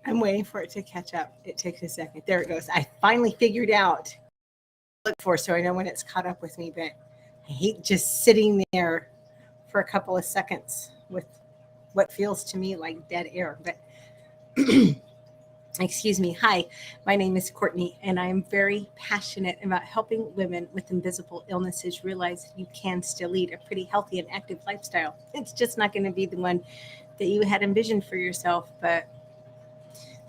I'm waiting for it to catch up. It takes a second. There it goes. I finally figured out look for so I know when it's caught up with me, but I hate just sitting there for a couple of seconds with what feels to me like dead air. But excuse me. Hi, my name is Courtney, and I am very passionate about helping women with invisible illnesses realize you can still lead a pretty healthy and active lifestyle. It's just not going to be the one that you had envisioned for yourself, but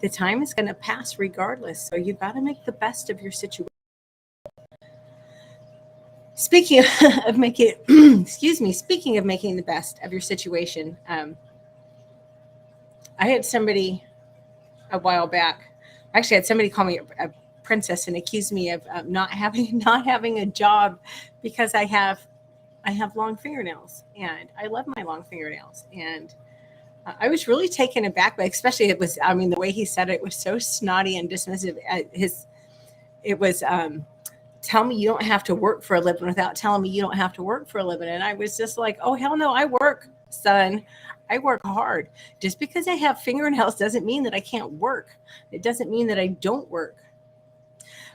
the time is going to pass regardless. So you got to make the best of your situation. Speaking of making, excuse me, speaking of making the best of your situation, I had somebody a while back. Actually, I had somebody call me a princess and accuse me of not having not having a job because I have long fingernails and I love my long fingernails. And I was really taken aback by, especially it was. I mean, the way he said it was so snotty and dismissive. It was. Tell me you don't have to work for a living without telling me you don't have to work for a living. And I was just like, oh, hell no, I work, son. I work hard. Just because I have fingernails doesn't mean that I can't work. It doesn't mean that I don't work.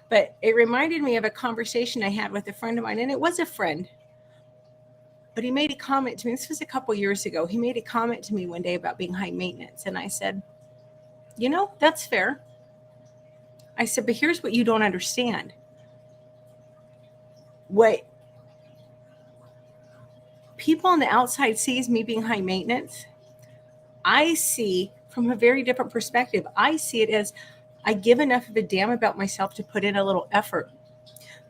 But it reminded me of a conversation I had with a friend of mine, and it was a friend. But he made a comment to me. This was a couple years ago. He made a comment to me one day about being high maintenance. And I said, that's fair. I said, but here's what you don't understand. What people on the outside see as me being high maintenance, I see from a very different perspective. I see it as I give enough of a damn about myself to put in a little effort.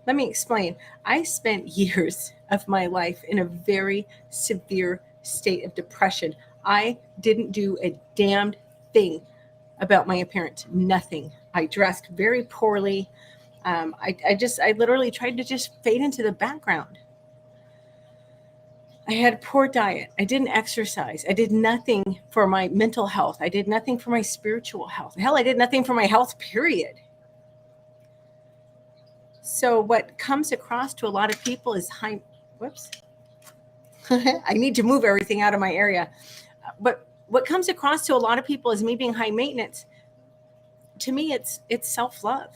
Let me explain. I spent years of my life in a very severe state of depression. I didn't do a damned thing about my appearance. Nothing. I dressed very poorly. I literally tried to just fade into the background. I had a poor diet. I didn't exercise. I did nothing for my mental health. I did nothing for my spiritual health. Hell, I did nothing for my health, period. So what comes across to a lot of people is whoops. I need to move everything out of my area. But what comes across to a lot of people is me being high maintenance. To me, it's self-love.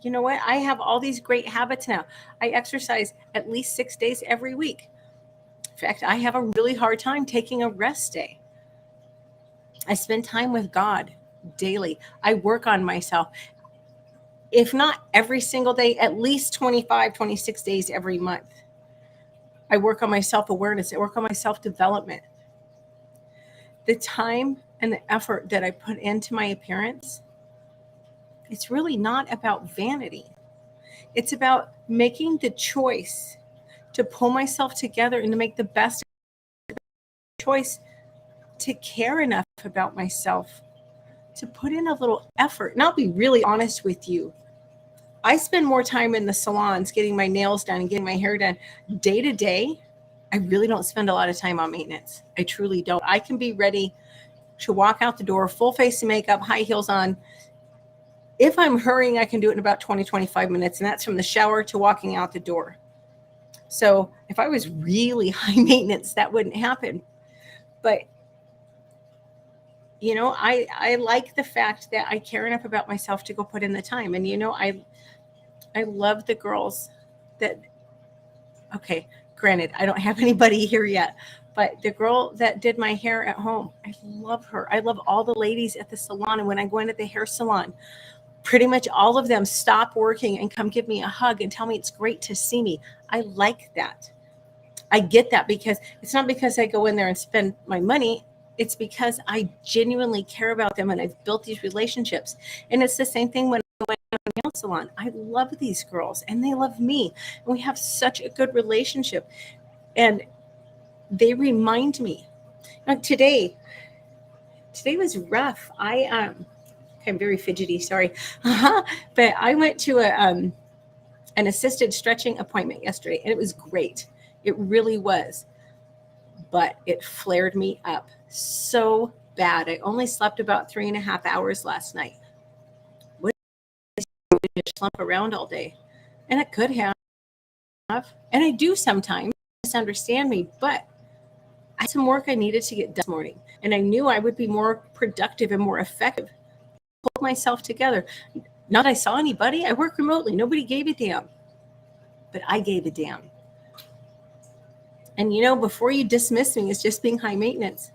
You know what? I have all these great habits now. I exercise at least 6 days every week. In fact, I have a really hard time taking a rest day. I spend time with God daily. I work on myself. If not every single day, at least 25, 26 days every month. I work on my self-awareness. I work on my self-development. The time and the effort that I put into my appearance, it's really not about vanity. It's about making the choice to pull myself together and to make the best choice to care enough about myself to put in a little effort. And I'll be really honest with you. I spend more time in the salons getting my nails done and getting my hair done day to day. I really don't spend a lot of time on maintenance. I truly don't. I can be ready to walk out the door, full face of makeup, high heels on. If I'm hurrying, I can do it in about 20, 25 minutes. And that's from the shower to walking out the door. So if I was really high maintenance, that wouldn't happen. But, I like the fact that I care enough about myself to go put in the time. And, I love the girls that, okay, granted, I don't have anybody here yet, but the girl that did my hair at home, I love her. I love all the ladies at the salon. And when I go into the hair salon, pretty much all of them stop working and come give me a hug and tell me it's great to see me. I like that. I get that because it's not because I go in there and spend my money. It's because I genuinely care about them and I've built these relationships. And it's the same thing when I went to a nail salon. I love these girls and they love me. And we have such a good relationship. And they remind me. Now, today was rough. I'm very fidgety, sorry. But I went to an assisted stretching appointment yesterday, and it was great. It really was. But it flared me up so bad. I only slept about 3.5 hours last night. What did I slump around all day? And I could have. And I do sometimes, misunderstand me, but I had some work I needed to get done this morning. And I knew I would be more productive and more effective. Pulled myself together. Not that I saw anybody. I work remotely. Nobody gave a damn. But I gave a damn. And before you dismiss me as just being high maintenance,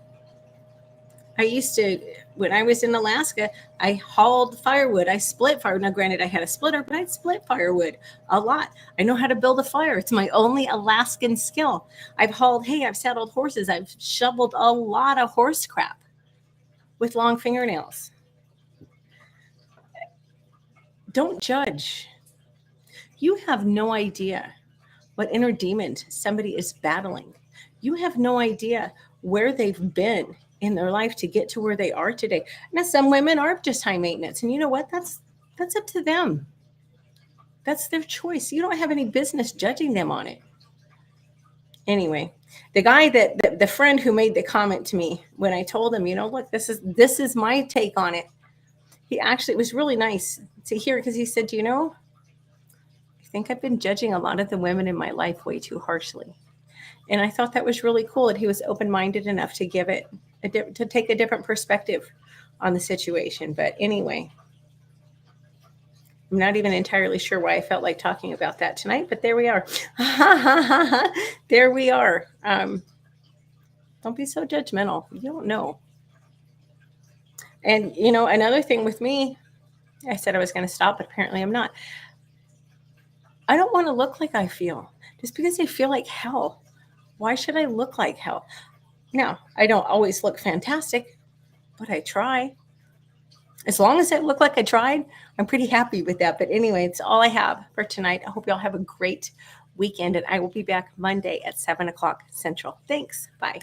I used to, when I was in Alaska, I hauled firewood. I split firewood. Now, granted, I had a splitter, but I'd split firewood a lot. I know how to build a fire. It's my only Alaskan skill. I've hauled hay. I've saddled horses. I've shoveled a lot of horse crap with long fingernails. Don't judge. You have no idea what inner demon somebody is battling. You have no idea where they've been in their life to get to where they are today. Now, some women are just high maintenance, and you know what? That's up to them. That's their choice. You don't have any business judging them on it. Anyway, the guy the friend who made the comment to me when I told him, look, this is my take on it. It was really nice to hear, because he said, I think I've been judging a lot of the women in my life way too harshly. And I thought that was really cool that he was open-minded enough to give it to take a different perspective on the situation. But anyway, I'm not even entirely sure why I felt like talking about that tonight, but there we are. There we are. Don't be so judgmental. You don't know. And, another thing with me, I said I was going to stop, but apparently I'm not. I don't want to look like I feel. Just because I feel like hell, why should I look like hell? Now, I don't always look fantastic, but I try. As long as I look like I tried, I'm pretty happy with that. But anyway, it's all I have for tonight. I hope you all have a great weekend, and I will be back Monday at 7 o'clock Central. Thanks. Bye.